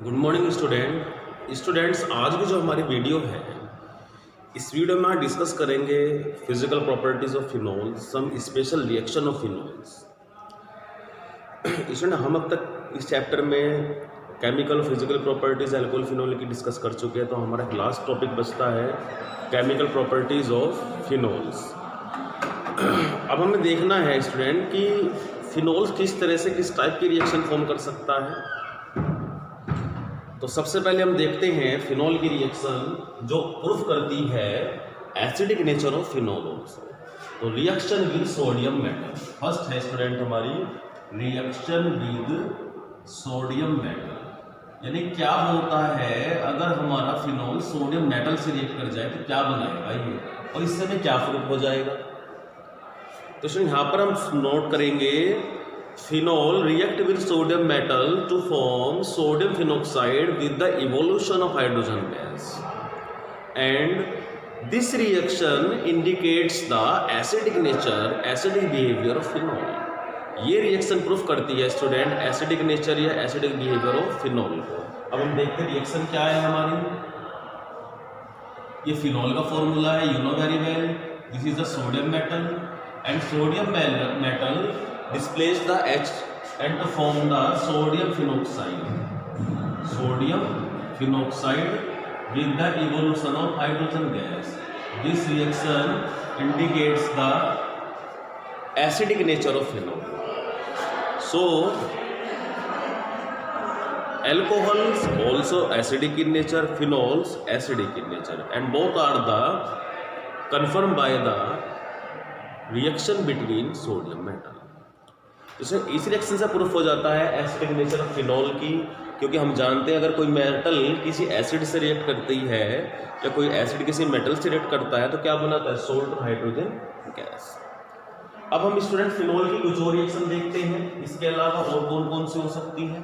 Good morning students. आज की जो हमारी वीडियो है, इस वीडियो में हम डिस्कस करेंगे physical properties of phenols, some special reaction of phenols. Student, हम अब तक इस चैप्टर में chemical physical properties alcohol phenol की डिस्कस कर चुके हैं, तो हमारा लास्ट टॉपिक बचता है केमिकल प्रॉपर्टीज ऑफ फिनोल्स। अब हमें देखना है स्टूडेंट कि फिनोल्स किस तरह से किस टाइप की रिएक्शन फॉर्म कर सकता है। तो सबसे पहले हम देखते हैं फिनोल की रिएक्शन जो प्रूफ करती है acidic nature of phenol also. तो reaction with sodium metal first है स्टूडेंट हमारी रिएक्शन विद सोडियम मेटल, यानी क्या होता है अगर हमारा फिनोल सोडियम मेटल से रिएक्ट कर जाए तो क्या बनाएगा ये, और इससे हमें क्या प्रूफ हो जाएगा। तो स्टूडेंट यहाँ पर हम नोट करेंगे phenol react with sodium metal to form sodium phenoxide with the evolution of hydrogen gas, and this reaction indicates the acidic nature, acidic behavior of phenol। ये रिएक्शन प्रूफ करती है स्टूडेंट एसिडिक नेचर या acidic behaviour of phenol को। अब हम देखते हैं reaction क्या है हमारी। ये फिनोल का फॉर्मूला है, you know very well, this is the sodium metal and sodium metal displace the H and to form the sodium phenoxide with the evolution of hydrogen gas। This reaction indicates the acidic nature of phenol। So alcohols also acidic in nature, phenols acidic in nature, and both are the confirmed by the reaction between sodium metal। इसमें इस reaction से proof हो जाता है acidic nature of phenol की, क्योंकि हम जानते हैं अगर कोई मेटल किसी एसिड से रिएक्ट करती है या कोई एसिड किसी मेटल से रिएक्ट करता है तो क्या बनाता है, सोल्ट और हाइड्रोजन गैस। अब हम स्टूडेंट फिनोल की कुछ और रिएक्शन देखते हैं, इसके अलावा और कौन कौन सी हो सकती है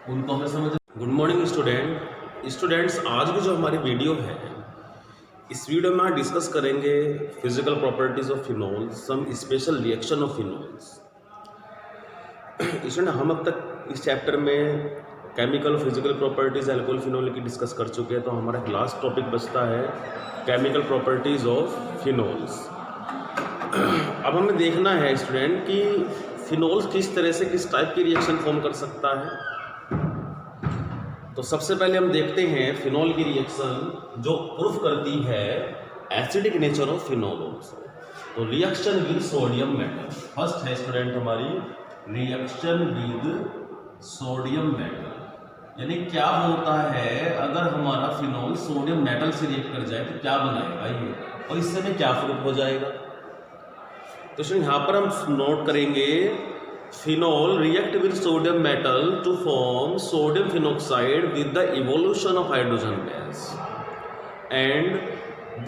उनको हमें समझ। गुड मॉर्निंग स्टूडेंट्स, आज की जो हमारी वीडियो है, इस वीडियो में हम डिस्कस करेंगे physical properties of phenols, some special reaction of phenols. Student, हम अब तक इस चैप्टर में chemical physical properties alcohol phenol की डिस्कस कर चुके हैं, तो हमारा लास्ट टॉपिक बचता है केमिकल प्रॉपर्टीज ऑफ फिनोल्स। अब हमें देखना है स्टूडेंट कि फिनोल्स किस तरह से किस टाइप की रिएक्शन फॉर्म कर सकता है। तो सबसे पहले हम देखते हैं फिनोल की रिएक्शन जो प्रूफ करती है acidic nature of phenol also. तो reaction with sodium metal first है स्टूडेंट हमारी रिएक्शन विद सोडियम मेटल, यानी क्या होता है अगर हमारा फिनोल सोडियम मेटल से रिएक्ट कर जाए तो क्या बनाएगा ये, और इससे हमें क्या प्रूफ हो जाएगा। तो स्टूडेंट यहाँ पर हम नोट करेंगे phenol react with sodium metal to form sodium phenoxide with the evolution of hydrogen gas, and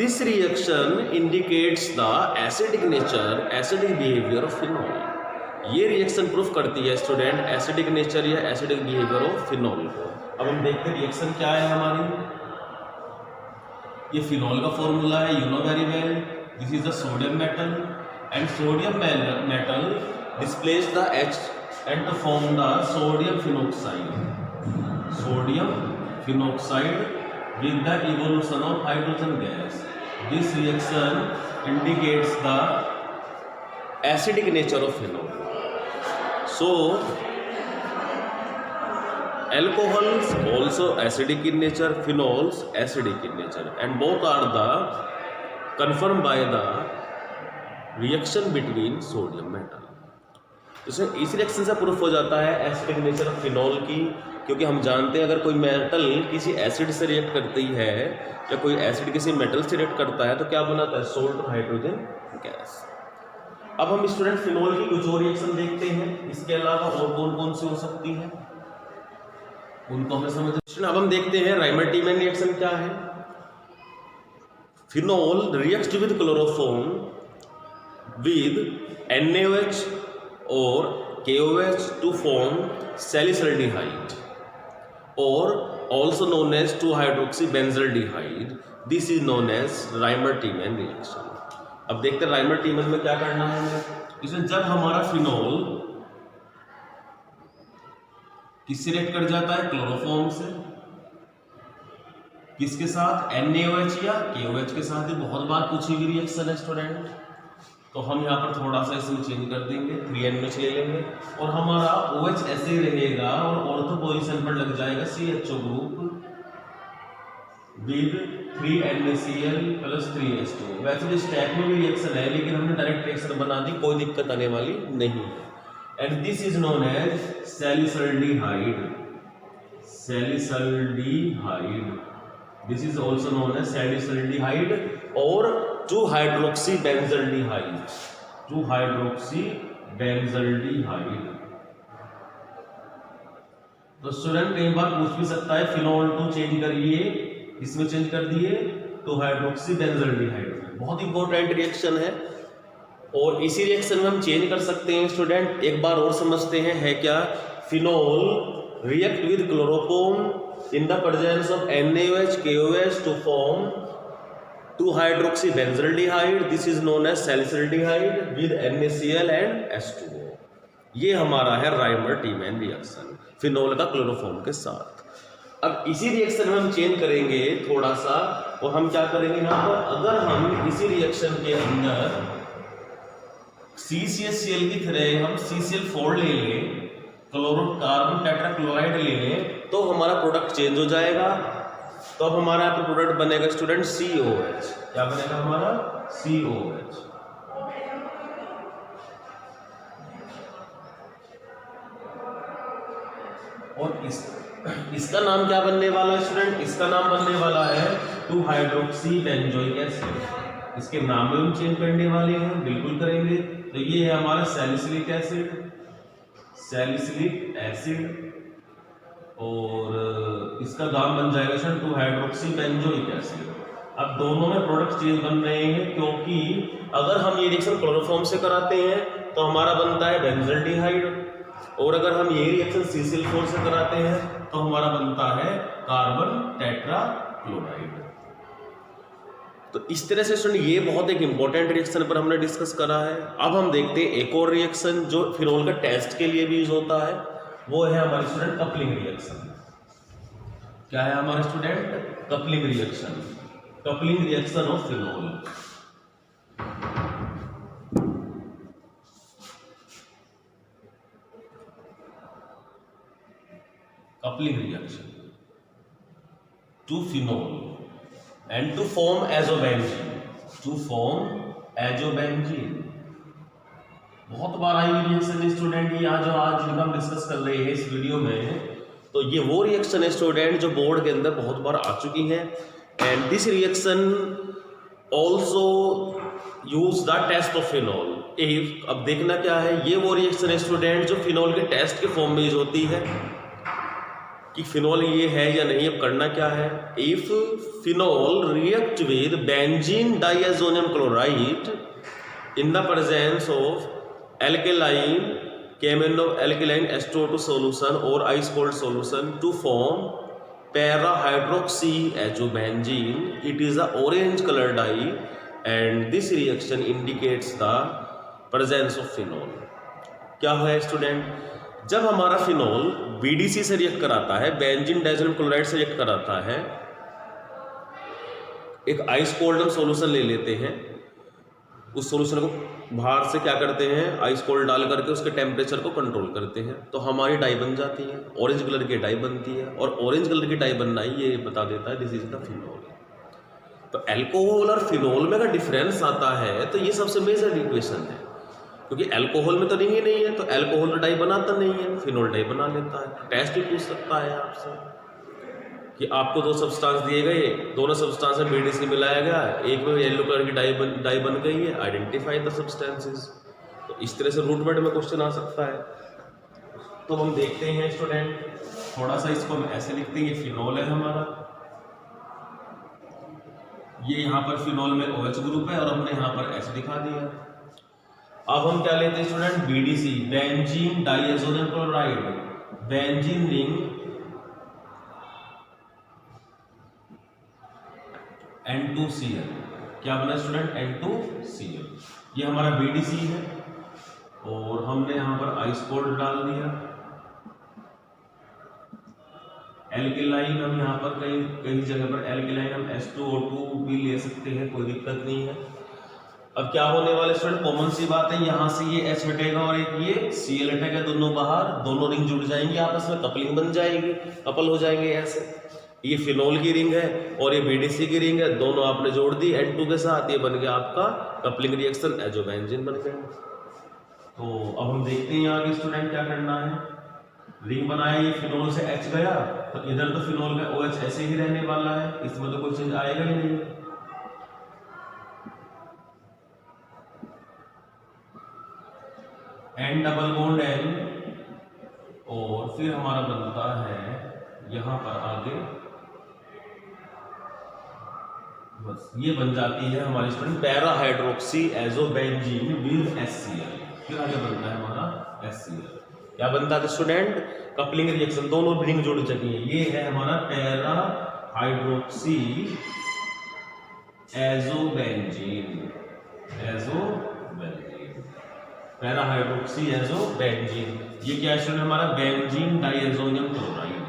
this reaction indicates the acidic nature, acidic behavior of phenol। ये रिएक्शन प्रूफ करती है स्टूडेंट एसिडिक नेचर या acidic behaviour of phenol को। अब हम देखते हैं reaction क्या है हमारी। ये फिनोल का फॉर्मूला है, you know very well, this is the sodium metal and sodium metal displace the H and to form the sodium phenoxide with the evolution of hydrogen gas। This reaction indicates the acidic nature of phenol। So alcohols also acidic in nature, phenols acidic in nature, and both are the confirmed by the reaction between sodium metal। इसमें इस reaction से proof हो जाता है acidic nature of phenol की, क्योंकि हम जानते हैं अगर कोई मेटल किसी एसिड से रिएक्ट करती है या कोई एसिड किसी मेटल से रिएक्ट करता है तो क्या बनाता है, सोल्ट और हाइड्रोजन गैस। अब हम स्टूडेंट फिनोल की कुछ और रिएक्शन देखते हैं, इसके अलावा और कौन कौन सी हो सकती है उनको हमें समझ। अब हम देखते हैं राइमर-टीमैन रिएक्शन क्या है। Phenol reacts with chloroform with NaOH or KOH to form salicylaldehyde, or also known as 2-hydroxybenzaldehyde। This is known as Reimer Tiemann reaction. अब देखते हैं राइमर-टीमैन में क्या करना है। इसमें जब हमारा फिनोल किससे रिएक्ट कर जाता है? क्लोरोफॉर्म से। किसके साथ? NaOH या KOH के साथ। ही बहुत बार पूछी हुई रिएक्शन है स्टूडेंट, तो हम यहाँ पर थोड़ा सा इसमें चेंज कर देंगे, 3NH ले लेंगे और हमारा OH ऐसे ही रहेगा और ऑर्थो पोजीशन पर लग जाएगा CHO group with 3NaCl plus 3H2। वैसे तो स्टैक में भी रिएक्शन है, लेकिन हमने डायरेक्ट रिएक्शन बना दी, कोई दिक्कत आने वाली नहीं है। And this is known as salicylaldehyde. Salicylaldehyde, this is also known as salicylaldehyde और 2-हाइड्रोक्सीबेंजल्डिहाइड। 2-हाइड्रोक्सीबेंजल्डिहाइड। तो स्टूडेंट कई बार पूछ भी सकता है फिनोल टू चेंज करिए, इसमें चेंज कर दिए 2-हाइड्रोक्सीबेंजल्डिहाइड। बहुत इंपॉर्टेंट रिएक्शन है और इसी रिएक्शन में हम चेंज कर सकते हैं स्टूडेंट। एक बार और समझते हैं है क्या? Phenol react with chloroform in the presence of NaOH, KOH to form 2-hydroxybenzaldehyde. This is known as salicylaldehyde with NaCl and H2O. ये हमारा है राइमर-टीमैन रिएक्शन फिनोल का क्लोरोफॉर्म के साथ। अब इसी रिएक्शन में हम चेंज करेंगे थोड़ा सा, और हम क्या करेंगे यहाँ पर? अगर हम इसी रिएक्शन के अंदर CCHCl की तरह हम CCl4 ले लें, कार्बन टेट्राक्लोराइड ले लें, तो हमारा प्रोडक्ट चेंज हो जाएगा। तो अब हमारा यहाँ पर प्रोडक्ट बनेगा स्टूडेंट COH। क्या बनेगा हमारा? COH। और इसका नाम क्या बनने वाला है स्टूडेंट? इसका नाम बनने वाला है 2-हाइड्रोक्सीबेंजोइक एसिड। इसके नाम में हम चेंज करने वाले हैं, बिल्कुल करेंगे। तो ये है हमारा सैलिसिलिक एसिड, सैलिसिलिक एसिड, और इसका नाम बन जाएगा सर 2-हाइड्रोक्सीबेंजोइक एसिड। अब दोनों में प्रोडक्ट चेंज बन रहे हैं, क्योंकि अगर हम ये रिएक्शन क्लोरोफॉर्म से कराते हैं तो हमारा बनता है बेंजल्डिहाइड, और अगर हम ये रिएक्शन CCl4 से कराते हैं तो हमारा बनता है कार्बन टेट्राक्लोराइड। तो इस तरह से स्टूडेंट ये बहुत एक इंपॉर्टेंट रिएक्शन पर हमने डिस्कस करा है। अब हम देखते हैं एक और रिएक्शन जो फिनोल का टेस्ट के लिए भी यूज होता है, वो है हमारे स्टूडेंट कपलिंग रिएक्शन। क्या है हमारे student? Coupling reaction. Coupling reaction of phenol. Coupling reaction to phenol and to form azobenzene, to form azobenzene। बहुत बार आई हुई रिएक्शन है स्टूडेंट, ये आज जिनका हम डिस्कस कर रहे हैं इस वीडियो में, तो ये वो रिएक्शन है स्टूडेंट जो बोर्ड के अंदर बहुत बार आ चुकी है। And this reaction also use the test of phenol. अब देखना क्या है, ये वो रिएक्शन है स्टूडेंट जो फिनोल के टेस्ट के फॉर्म में यूज होती है कि फिनोल ये है या नहीं। अब करना क्या है? If phenol react with benzene diazonium chloride in the presence of alkaline केमेनो alkaline H2O2 solution or ice cold solution to form para-hydroxyazobenzene, it is a orange color dye and this reaction indicates the presence of phenol। क्या है student? जब हमारा phenol BDC से react कराता है, benzene diazonium chloride से react कराता है, एक आइस कोल्ड हम सोल्यूशन ले लेते हैं, उस सोल्यूशन को बाहर से क्या करते हैं? आइस कोल्ड डाल करके उसके टेम्परेचर को कंट्रोल करते हैं, तो हमारी डाई बन जाती है, ऑरेंज कलर की डाई बनती है। और ऑरेंज कलर की डाई बनना ही ये बता देता है दिस इज द फिनोल। तो अल्कोहल और फिनोल में अगर डिफरेंस आता है तो ये सबसे मेजर इक्वेशन है, क्योंकि अल्कोहल में तो रिंग ही नहीं है, तो अल्कोहल तो डाई बनाता नहीं है, फिनोल डाई बना लेता है। टेस्ट भी पूछ सकता है आपसे कि आपको दो सब्सटेंस दिए गए, दोनों सब्सटेंस में BDC मिलाया गया, एक में येलो कलर की डाई बन गई है, आइडेंटिफाई द सब्सटेंसेस। तो इस तरह से रूट वर्ड में क्वेश्चन आ सकता है। तो हम देखते हैं स्टूडेंट, थोड़ा सा इसको हम ऐसे लिखते हैं, ये फिनोल है हमारा, ये यहाँ पर फिनोल में OH ग्रुप है और हमने यहाँ पर H दिखा दिया। अब हम क्या लेते हैं student? BDC benzene diazonium chloride, benzene ring N2Cl। क्या बना स्टूडेंट? N2Cl। ये हमारा BDC है और हमने यहाँ पर आइस कोल्ड डाल दिया। एल्किलाइन हम यहाँ पर कई कई जगह पर एल्किलाइन हम H2O2 भी ले सकते हैं, कोई दिक्कत नहीं है। अब क्या होने वाले स्टूडेंट, कॉमन सी बात है, यहाँ से ये H हटेगा और एक ये Cl हटेगा, दोनों बाहर, दोनों रिंग जुड़ जाएंगी आपस में, कपलिंग बन जाएगी, कपल हो जाएंगे ऐसे। ये फिनोल की रिंग है और ये BDC की रिंग है, दोनों आपने जोड़ दी N2 के साथ, ये बन गया आपका कपलिंग रिएक्शन, एजोबेंजीन बन गया। तो अब हम देखते हैं आगे स्टूडेंट क्या करना है। रिंग बनाया, ये फिनोल से H गया, तो इधर तो फिनोल का OH ऐसे ही रहने वाला है, इसमें तो कोई चेंज आएगा ही नहीं। N डबल बॉन्ड N, और फिर हमारा बनता है यहां पर आगे, बस ये बन जाती है हमारी student para hydroxy azobenzene with HCl। फिर आगे बनता है हमारा HCl। क्या बनता है स्टूडेंट, कपलिंग रिएक्शन, दोनों रिंग जुड़ चुकी है, ये है हमारा para hydroxy azobenzene, para hydroxy azobenzene. ये क्या है हमारा बेंजीन डाइएजोनियम क्लोराइड।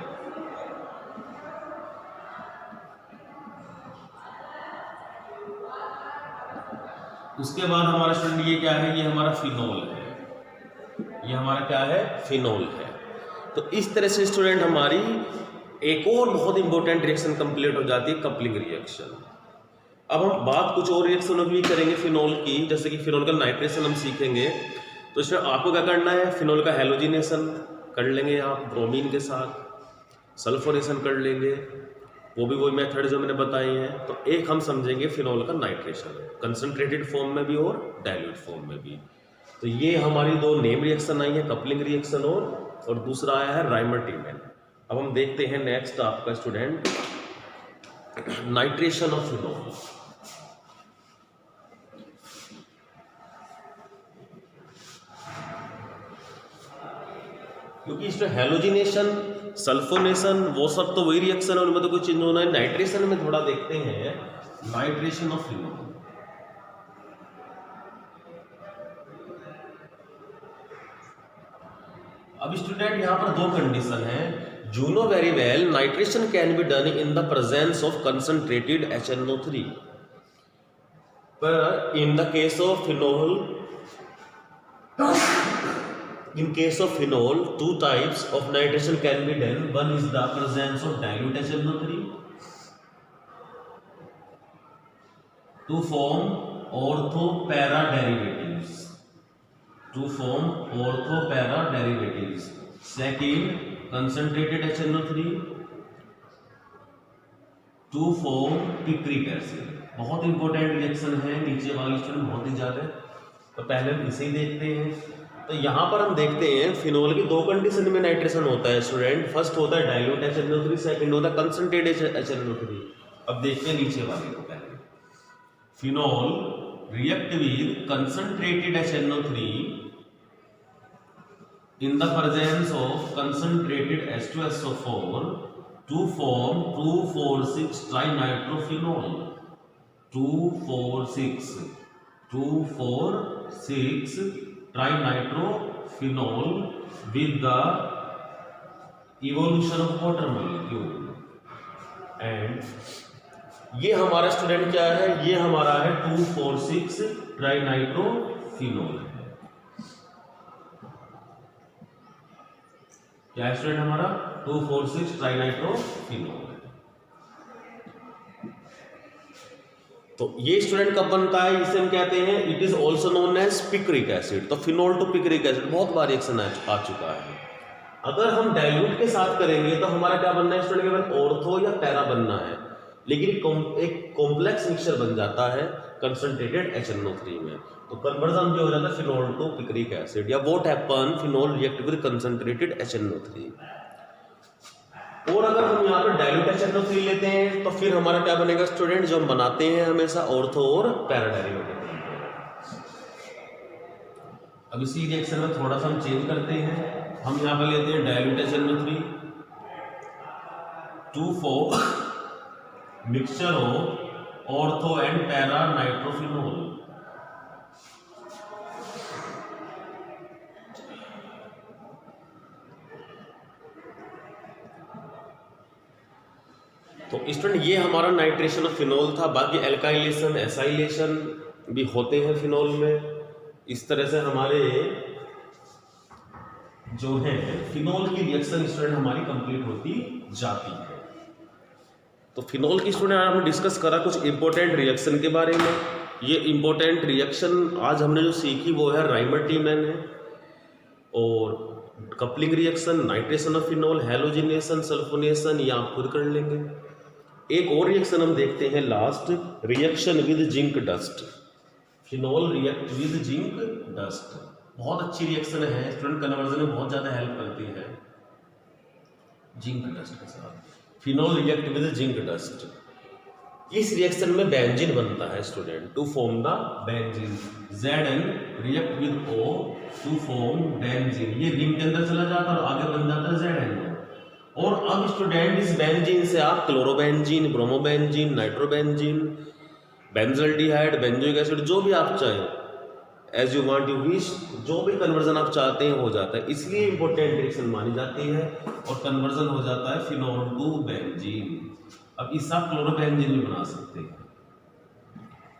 उसके बाद हमारा स्टूडेंट ये क्या है, ये हमारा फिनोल है, ये हमारा क्या है, फिनोल है। तो इस तरह से स्टूडेंट हमारी एक और बहुत इंपॉर्टेंट रिएक्शन कंप्लीट हो जाती है, कपलिंग रिएक्शन। अब हम बात कुछ और रिएक्शनों की करेंगे फिनोल की, जैसे कि फिनोल का नाइट्रेशन हम सीखेंगे। तो इसमें आपको क्या करना है, फिनोल का हेलोजिनेशन कर लेंगे आप ब्रोमीन के साथ, सल्फोनेशन कर लेंगे, वो भी वही मेथड जो मैंने बताए हैं। तो एक हम समझेंगे फिनोल का नाइट्रेशन, कंसंट्रेटेड फॉर्म में भी और डाइल्यूट फॉर्म में भी। तो ये हमारी दो नेम रिएक्शन आई है, कपलिंग रिएक्शन और दूसरा आया है राइमर-टीमैन। अब हम देखते हैं नेक्स्ट आपका स्टूडेंट नाइट्रेशन ऑफ फिनोल। क्योंकि इसमें हेलोजिनेशन, सल्फोनेशन, वो सब तो वही रिएक्शन है, उनमें तो कोई चेंज होना है। नाइट्रेशन में थोड़ा देखते हैं, नाइट्रेशन ऑफ फिनोल। अब स्टूडेंट यहां पर दो कंडीशन है, you know very well nitration can be done in the presence of concentrated HNO3, पर in the case of phenol, in case of phenol, two types of nitration can be done. One is the presence of dilute HNO3 to form ortho-para derivatives. Second, concentrated HNO3 to form picric acid. बहुत important reaction है, नीचे वाली student बहुत ही ज्यादा। तो पहले हम इसे ही देखते हैं। तो यहाँ पर हम देखते हैं फिनोल की दो कंडीशन में नाइट्रेशन होता है स्टूडेंट। फर्स्ट होता है डाइल्यूट HNO3, सेकंड होता है कंसंट्रेटेड HNO3। अब देखते हैं नीचे वाले को पहले। Phenol react with concentrated HNO3 in the presence of concentrated H2SO4 to form 2,4,6 trinitrophenol. 2,4,6 trinitrophenol with the evolution of water molecule. And ये हमारा स्टूडेंट क्या है, ये हमारा है 2,4,6 ट्राइनाइट्रोफिनोल। क्या है स्टूडेंट हमारा 2,4,6 ट्राइनाइट्रोफिनोल। तो ये स्टूडेंट कब बनता है, इसे हम कहते हैं it is also known as picric acid. तो फिनोल टू पिक्रिक एसिड बहुत बार रिएक्शन आ चुका है। अगर हम डाइल्यूट के साथ करेंगे तो हमारा क्या बनना है स्टूडेंट, केवल ऑर्थो या पैरा बनना है, लेकिन एक कॉम्प्लेक्स मिक्सचर बन जाता है कंसंट्रेटेड HNO3 में। तो कन्वर्जन भी हो जाता है फिनोल टू पिक्रिक एसिड, या what happen phenol react with concentrated HNO3। और अगर हम यहाँ पर डाइल्यूट HNO3 लेते हैं तो फिर हमारा क्या बनेगा स्टूडेंट, जो हम बनाते हैं हमेशा ऑर्थो और पैरा डेरिवेटिव। अब इसी रिएक्शन में थोड़ा सा हम चेंज करते हैं, हम यहाँ पर लेते हैं dilute HNO3 2,4 mixture of ortho and para nitrophenol. तो स्टूडेंट ये हमारा नाइट्रेशन ऑफ फिनोल था। बाकी एल्काइलेशन एसाइलेशन भी होते हैं फिनोल में। इस तरह से हमारे जो है फिनोल की रिएक्शन स्टूडेंट हमारी कंप्लीट होती जाती है। तो फिनोल की स्टूडेंट हमने डिस्कस करा कुछ इंपॉर्टेंट रिएक्शन के बारे में। ये इंपॉर्टेंट रिएक्शन आज हमने जो सीखी वो है राइमर-टीमैन है, और coupling reaction, nitration of phenol, halogenation, sulphonation, ये आप खुद कर लेंगे। एक और रिएक्शन हम देखते हैं last, reaction with zinc dust. Phenol react with zinc dust बहुत अच्छी रिएक्शन है स्टूडेंट, कन्वर्जन में बहुत ज़्यादा हेल्प करती है जिंक डस्ट के साथ। Phenol react with zinc dust, इस रिएक्शन में बेंजीन बनता है student to form the benzene. Zn react with O to form benzene, ये रिंग के अंदर चला जाता है और आगे बन जाता है Zn। और अब स्टूडेंट इस बेंजीन से आप chlorobenzene, bromobenzene, nitrobenzene, benzaldehyde, benzoic acid, जो भी आप चाहें as you want you wish, जो भी कन्वर्जन आप चाहते हैं हो जाता है। इसलिए इंपॉर्टेंट रिएक्शन मानी जाती है और कन्वर्जन हो जाता है फिनोल टू बेंजीन। अब इससे आप क्लोरोबेंजीन भी बना सकते हैं।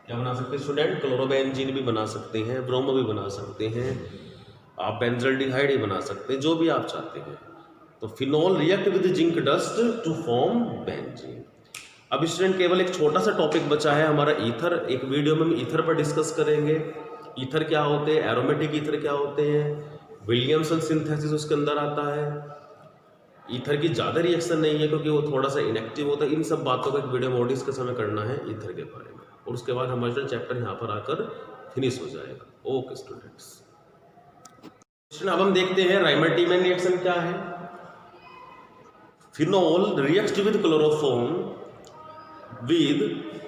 क्या बना सकते हैं स्टूडेंट? क्लोरोबेंजीन भी बना सकते हैं, ब्रोमो भी बना सकते हैं, आप बेंजल्डिहाइड ही बना सकते हैं, जो भी आप चाहते हैं। तो phenol react with zinc dust to form benzene. अब स्टूडेंट केवल एक छोटा सा टॉपिक बचा है हमारा ईथर। एक वीडियो में हम ईथर पर डिस्कस करेंगे। ईथर क्या होते हैं, एरोमेटिक ईथर क्या होते हैं, विलियमसन सिंथेसिस उसके अंदर आता है। ईथर की ज़्यादा रिएक्शन नहीं है क्योंकि वो थोड़ा सा इनएक्टिव होता है। इन सब बातों का एक वीडियो में और डिस्कस हमें करना है ईथर के बारे में, और उसके बाद हमारा चैप्टर यहाँ पर आकर फिनिश हो जाएगा। ओके स्टूडेंट्स, अब हम देखते हैं राइमर-टीमैन रिएक्शन क्या है। Phenol react with chloroform with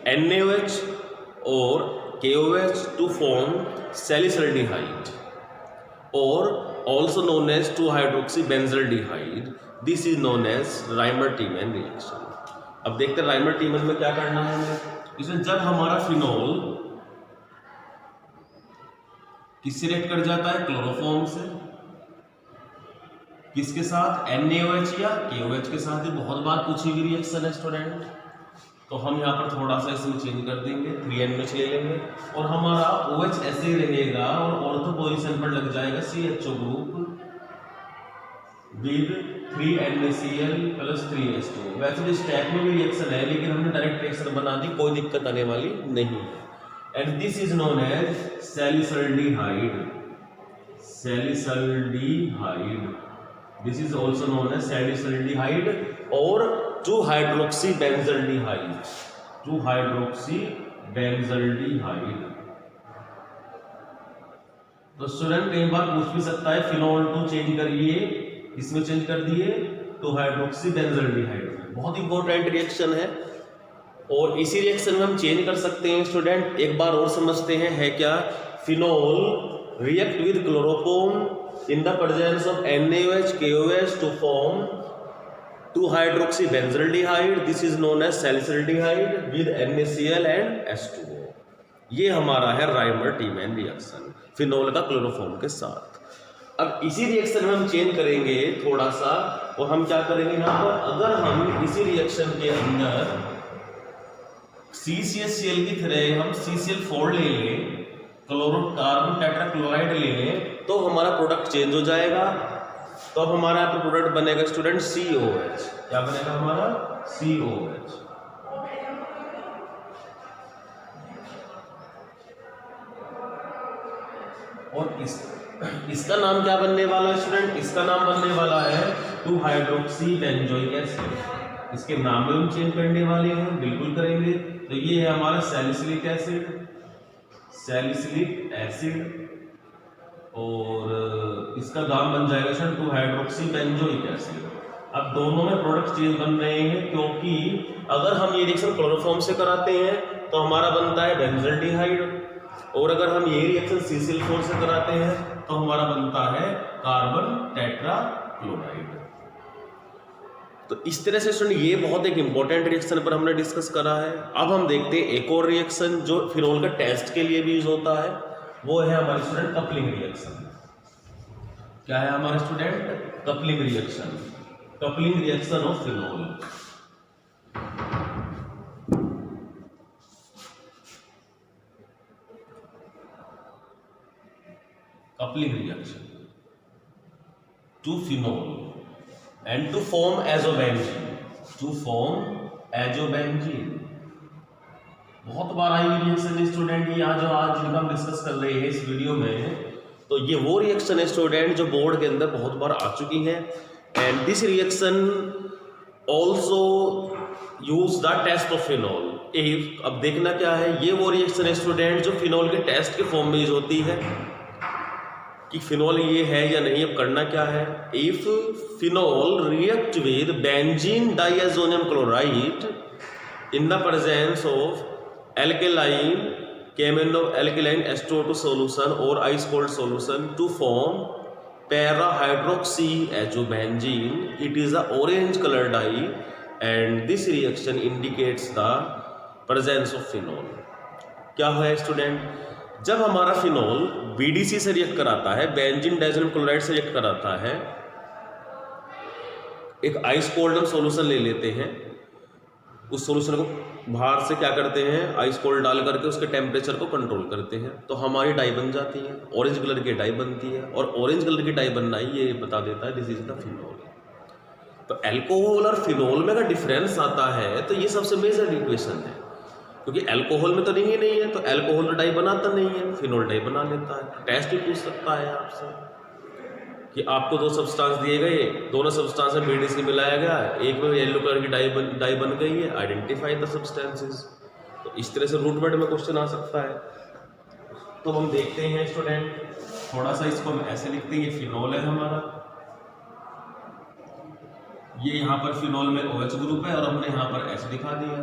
NaOH or KOH to form salicylaldehyde or also known as 2-hydroxybenzaldehyde. This is known as Reimer-Tiemann reaction. अब देखते हैं राइमर-टीमैन में क्या करना है हमें। इसमें जब हमारा फिनोल किससे रिएक्ट कर जाता है, क्लोरोफॉर्म से, किसके साथ, NaOH या KOH के साथ। ही बहुत बार पूछी हुई रिएक्शन है स्टूडेंट, तो हम यहाँ पर थोड़ा सा इसमें चेंज कर देंगे, 3NH ले लेंगे और हमारा OH ऐसे रहेगा और ऑर्थो पोजीशन पर लग जाएगा CHO group with 3NaCl plus 3H2। वैसे तो स्टैक में भी रिएक्शन है लेकिन हमने डायरेक्ट रिएक्शन बना दी, कोई दिक्कत आने वाली नहीं है। And this is known as salicylaldehyde. Salicylaldehyde, this is also known as salicylaldehyde और 2-hydroxybenzaldehyde। 2-hydroxybenzaldehyde। तो स्टूडेंट कई बार पूछ भी सकता है फिनोल टू चेंज करिए, इसमें चेंज कर दिए 2-hydroxybenzaldehyde। बहुत इंपॉर्टेंट रिएक्शन है और इसी रिएक्शन में हम चेंज कर सकते हैं स्टूडेंट। एक बार और समझते हैं है क्या। Phenol react with chloroform in the presence of NaOH KOH to form 2-hydroxybenzaldehyde, this is known as salicylaldehyde with NaCl and H2O। ये हमारा है राइमर-टीमैन रिएक्शन फिनोल का क्लोरोफॉर्म के साथ। अब इसी रिएक्शन में हम चेंज करेंगे थोड़ा सा, और हम क्या करेंगे यहाँ पर, अगर हम इसी रिएक्शन के अंदर CCHCl की तरह हम CCl4 ले लें, कार्बन टेट्राक्लोराइड ले लें, तो हमारा प्रोडक्ट चेंज हो जाएगा। तो अब हमारा यहाँ पर प्रोडक्ट बनेगा स्टूडेंट COH। क्या बनेगा हमारा? COH। और इसका नाम क्या बनने वाला है स्टूडेंट? इसका नाम बनने वाला है 2-hydroxybenzoic एसिड। इसके नाम में हम चेंज करने वाले हैं, बिल्कुल करेंगे। तो ये है हमारा सैलिसिलिक एसिड, सैलिसिलिक एसिड, और इसका नाम बन जाएगा सर 2-hydroxybenzoic एसिड। अब दोनों में प्रोडक्ट चेंज बन रहे हैं क्योंकि अगर हम ये रिएक्शन क्लोरोफॉर्म से कराते हैं तो हमारा बनता है बेंजल्डिहाइड, और अगर हम ये रिएक्शन CCl4 से कराते हैं तो हमारा बनता है कार्बन टेट्राक्लोराइड। तो इस तरह से स्टूडेंट ये बहुत एक इंपॉर्टेंट रिएक्शन पर हमने डिस्कस करा है। अब हम देखते हैं एक और रिएक्शन जो फिनोल का टेस्ट के लिए भी यूज होता है, वो है हमारे स्टूडेंट कपलिंग रिएक्शन। क्या है हमारे student? Coupling reaction. Coupling reaction of phenol. to phenol and to form azobenzene, to form azobenzene। बहुत बार आई हुई रिएक्शन है स्टूडेंट, ये आज जो आज हम डिस्कस कर रहे हैं इस वीडियो में, तो ये वो रिएक्शन है स्टूडेंट जो बोर्ड के अंदर बहुत बार आ चुकी है। And this reaction also use the test of phenol. अब देखना क्या है, ये वो रिएक्शन है स्टूडेंट जो फिनॉल के टेस्ट के फॉर्म में यूज होती है कि फिनॉल ये है या नहीं। अब करना क्या है, if phenol react with benzene diazonium chloride in the presence of alkaline केमेनो alkaline H2O2 solution or ice cold solution to form para hydroxy azobenzene, it is a orange color dye and this reaction indicates the presence of phenol। क्या है student, जब हमारा phenol BDC से react कराता है, benzene diazonium chloride से react कराता है, एक आइस कोल्ड हम सोल्यूशन ले लेते हैं, उस सोल्यूशन को बाहर से क्या करते हैं, आइस कोल्ड डाल करके उसके टेम्परेचर को कंट्रोल करते हैं, तो हमारी डाई बन जाती है, ऑरेंज कलर की डाई बनती है। और ऑरेंज कलर की डाई बनना ही ये बता देता है दिस इज द फिनॉल। तो अल्कोहल और फिनॉल में अगर डिफरेंस आता है तो ये सबसे मेजर इक्वेशन है, क्योंकि अल्कोहल में तो रिंग ही नहीं है, तो अल्कोहल डाई बनाता नहीं है, फिनॉल डाई बना लेता है। टेस्ट भी पूछ सकता है आपसे कि आपको दो सब्सटेंस दिए गए, दोनों सब्सटेंस में BDC मिलाया गया, एक में येलो कलर की डाई बन गई है, आइडेंटिफाई द सब्सटेंसेस। तो इस तरह से रूट वर्ड में क्वेश्चन आ सकता है। तो हम देखते हैं स्टूडेंट, थोड़ा सा इसको हम ऐसे लिखते हैं, ये फिनॉल है हमारा, ये यहाँ पर फिनॉल में OH ग्रुप है और हमने यहाँ पर H दिखा दिया।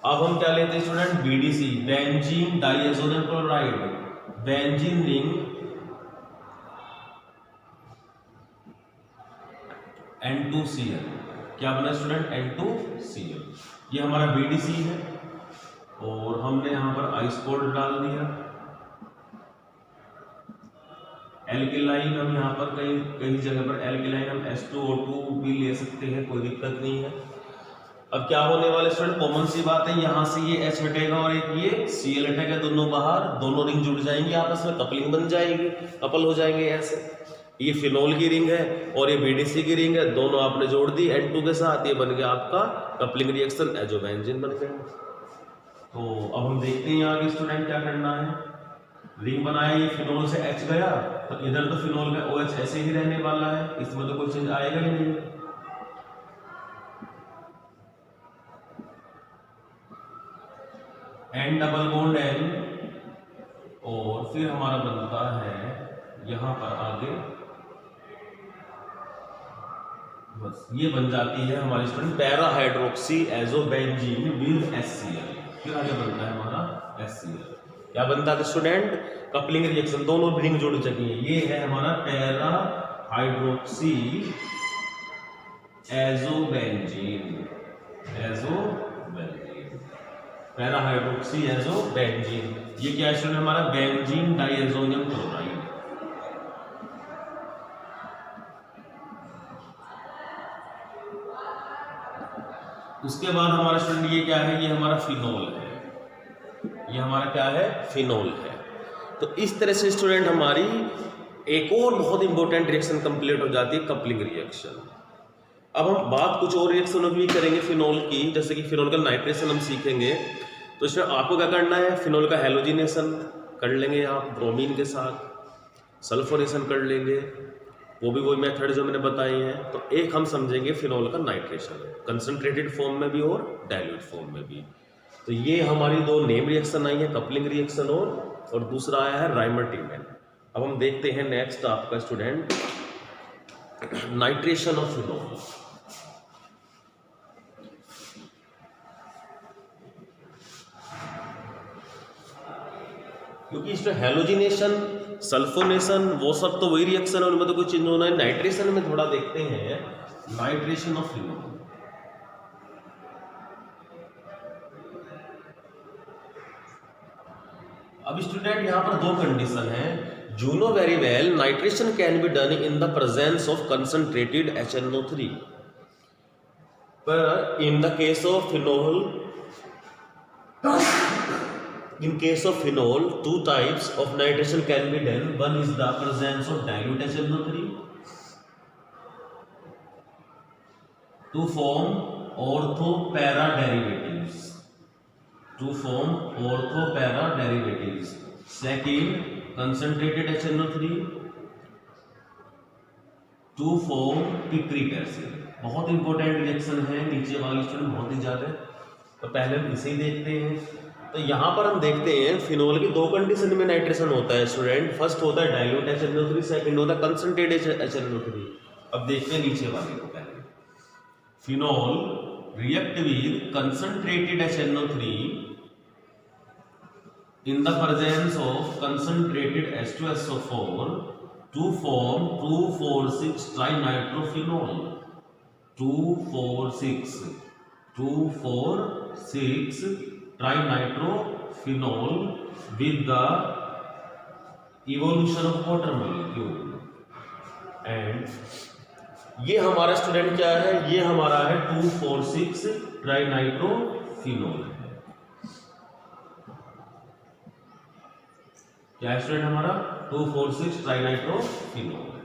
अब हम क्या लेते हैं student, BDC benzene diazonium chloride, benzene ring N2Cl, क्या बना स्टूडेंट, N2Cl। ये हमारा BDC है और हमने यहाँ पर आइस कोल्ड डाल दिया। एल्केलाइन हम यहाँ पर कई जगह पर एल्केलाइन हम H2O2 भी ले सकते हैं, कोई दिक्कत नहीं है। अब क्या होने वाले स्टूडेंट, कॉमन सी बात है, यहाँ से ये H हटेगा और एक ये Cl हटेगा, दोनों बाहर, दोनों रिंग जुड़ जाएंगे आपस में, कपलिंग बन जाएगी, कपल हो जाएंगे ऐसे। ये फिनॉल की रिंग है और ये BDC की रिंग है, दोनों आपने जोड़ दी N2 के साथ, ये बन गया आपका कपलिंग रिएक्शन, एजोबेंजीन बन गया। तो अब हम देखते हैं आगे स्टूडेंट क्या करना है। रिंग बनाया, ये फिनॉल से H गया, तो इधर तो फिनॉल में OH ऐसे ही रहने वाला है, इसमें तो कोई चेंज आएगा ही नहीं। N डबल बॉन्ड N और फिर हमारा बनता है यहाँ पर आगे, बस ये बन जाती है हमारी student para hydroxy azobenzene with HCl। फिर आगे बनता है हमारा HCl। क्या बनता है स्टूडेंट, कपलिंग रिएक्शन, दोनों रिंग जुड़ चुकी है। ये है हमारा para hydroxy azobenzene, para hydroxy azobenzene. ये क्या है स्टूडेंट, हमारा बेंजीन डाइएजोनियम क्लोराइड। उसके बाद हमारा स्टूडेंट ये क्या है, ये हमारा फिनॉल है, ये हमारा क्या है, फिनॉल है। तो इस तरह से स्टूडेंट हमारी एक और बहुत इंपॉर्टेंट रिएक्शन कंप्लीट हो जाती है, कपलिंग रिएक्शन। अब हम बात कुछ और रिएक्शनों की भी करेंगे फिनॉल की, जैसे कि फिनॉल का नाइट्रेशन हम सीखेंगे। तो इसमें आपको क्या करना है, फिनॉल का हेलोजिनेशन कर लेंगे आप ब्रोमीन के साथ, सल्फोनेशन कर लेंगे, वो भी वही मेथड जो मैंने बताए हैं। तो एक हम समझेंगे फिनॉल का नाइट्रेशन, कंसंट्रेटेड फॉर्म में भी और डाइल्यूट फॉर्म में भी। तो ये हमारी दो नेम रिएक्शन आई है, कपलिंग रिएक्शन और दूसरा आया है राइमर-टीमैन। अब हम देखते हैं नेक्स्ट आपका स्टूडेंट नाइट्रेशन ऑफ फिनॉल। क्योंकि इसमें हेलोजिनेशन, सल्फोनेशन वो सब तो वही रिएक्शन है, उनमें तो कोई चेंज होना है। नाइट्रेशन में थोड़ा देखते हैं, नाइट्रेशन ऑफ फिनॉल। अब स्टूडेंट यहाँ पर दो कंडीशन है। You know very well nitration can be done in the presence of concentrated HNO3, but in the case of phenol, two types of nitration can be done. One is the presence of dilute HNO3 to form ortho para derivatives, to form ortho para derivatives. Second concentrated HNO3 to form picric acid. बहुत important reaction है, नीचे वाली student बहुत ही ज्यादा, तो पहले हम इसे ही देखते हैं। तो यहाँ पर हम देखते हैं फिनोल की दो कंडीशन में नाइट्रेशन होता है स्टूडेंट। फर्स्ट होता है डाइल्यूट HNO3, सेकंड होता है कंसंट्रेटेड HNO3। अब देखते हैं नीचे वाले को पहले। Phenol react with concentrated HNO3 in the presence of concentrated H2SO4 to form 2,4,6 trinitrophenol, 2,4,6 trinitrophenol with the evolution of water molecule। and ये हमारा स्टूडेंट क्या है, ये हमारा है 2,4,6 ट्राइनाइट्रोफिनोल है। क्या है स्टूडेंट हमारा 2,4,6 ट्राइनाइट्रोफिनोल है।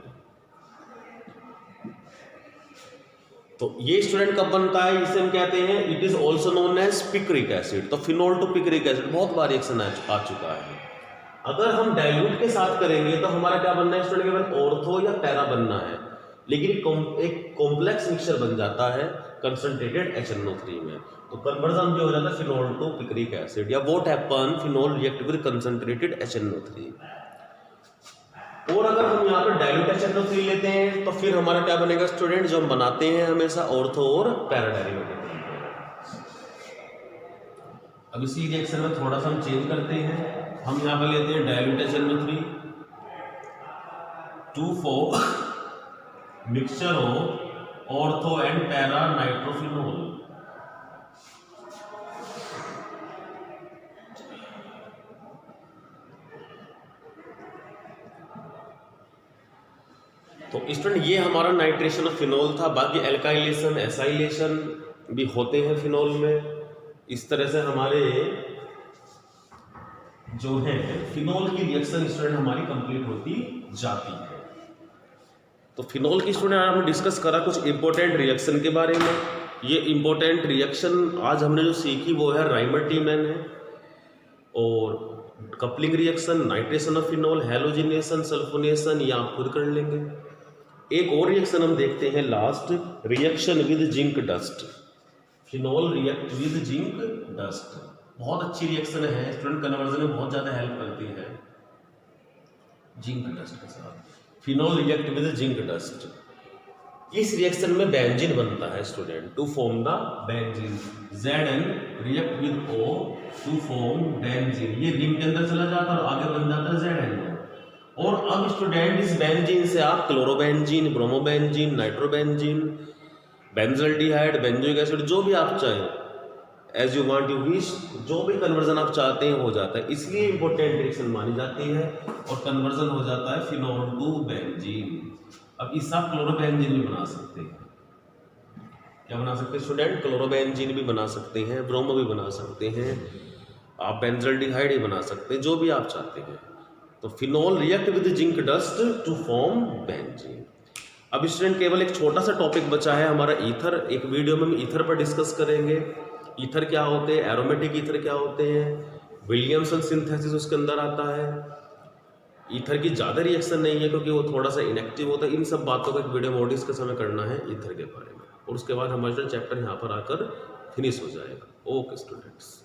तो ये स्टूडेंट कब बनता है, इसे हम कहते हैं it is also known as picric acid. तो फिनोल टू पिक्रिक एसिड बहुत बार रिएक्शन आ चुका है। अगर हम डाइल्यूट के साथ करेंगे तो हमारा क्या बनना है स्टूडेंट, केवल ऑर्थो या पैरा बनना है, लेकिन एक कॉम्प्लेक्स मिक्सचर बन जाता है कंसंट्रेटेड HNO3 में। तो कन्वर्जन जो हो जाता है फिनोल टू पिक्रिक एसिड, या what happen phenol react with concentrated HNO3। और अगर हम यहाँ पर डाइल्यूट HNO3 लेते हैं तो फिर हमारा क्या बनेगा स्टूडेंट, जो हम बनाते हैं हमेशा ऑर्थो और पैरा डेरिवेटिव। अब इसी रिएक्शन में थोड़ा सा हम चेंज करते हैं। हम यहाँ पर लेते हैं dilute HNO3 to form mixture of ortho and para nitrophenol. तो स्टूडेंट ये हमारा नाइट्रेशन ऑफ फिनोल था। बाकी एल्काइलेशन एसाइलेशन भी होते हैं फिनोल में। इस तरह से हमारे जो है फिनोल की रिएक्शन स्टूडेंट हमारी कंप्लीट होती जाती है। तो फिनोल की स्टूडेंट हमने डिस्कस करा कुछ इंपॉर्टेंट रिएक्शन के बारे में। ये इंपॉर्टेंट रिएक्शन आज हमने जो सीखी वो है राइमर-टीमैन है, और coupling reaction, nitration of phenol, halogenation, sulphonation, ये आप खुद कर लेंगे। एक और रिएक्शन हम देखते हैं last, reaction with zinc dust. Phenol react with zinc dust बहुत अच्छी रिएक्शन है स्टूडेंट, कन्वर्जन में बहुत ज़्यादा हेल्प करती है जिंक डस्ट के साथ। Phenol react with zinc dust, इस रिएक्शन में बेंजीन बनता है student to form the benzene. Zn react with O to form benzene. ये रिंग के अंदर चला जाता है और आगे बन जाता है Zn। और अब स्टूडेंट इस बेंजीन से आप chlorobenzene, bromobenzene, nitrobenzene, benzaldehyde, benzoic acid, जो भी आप चाहें, as you want you wish, जो भी कन्वर्जन आप चाहते हैं हो जाता है। इसलिए इंपॉर्टेंट रिएक्शन मानी जाती है और कन्वर्जन हो जाता है फिनोल टू बेंजीन। अब इससे आप क्लोरोबेंजीन भी बना सकते हैं। क्या बना सकते हैं स्टूडेंट, क्लोरोबेंजीन भी बना सकते हैं, ब्रोमो भी बना सकते हैं, आप बेंजल्डिहाइड ही बना सकते हैं, जो भी आप चाहते हैं। तो phenol react with zinc dust to form benzene. अब स्टूडेंट केवल एक छोटा सा टॉपिक बचा है हमारा ईथर। एक वीडियो में हम ईथर पर डिस्कस करेंगे। ईथर क्या होते हैं, एरोमेटिक ईथर क्या होते हैं, विलियमसन सिंथेसिस उसके अंदर आता है। ईथर की ज़्यादा रिएक्शन नहीं है क्योंकि वो थोड़ा सा इनएक्टिव होता है। इन सब बातों का एक वीडियो में डिस्कस हमें करना है ईथर के बारे में, और उसके बाद हमारा चैप्टर यहाँ पर आकर फिनिश हो जाएगा। Okay students.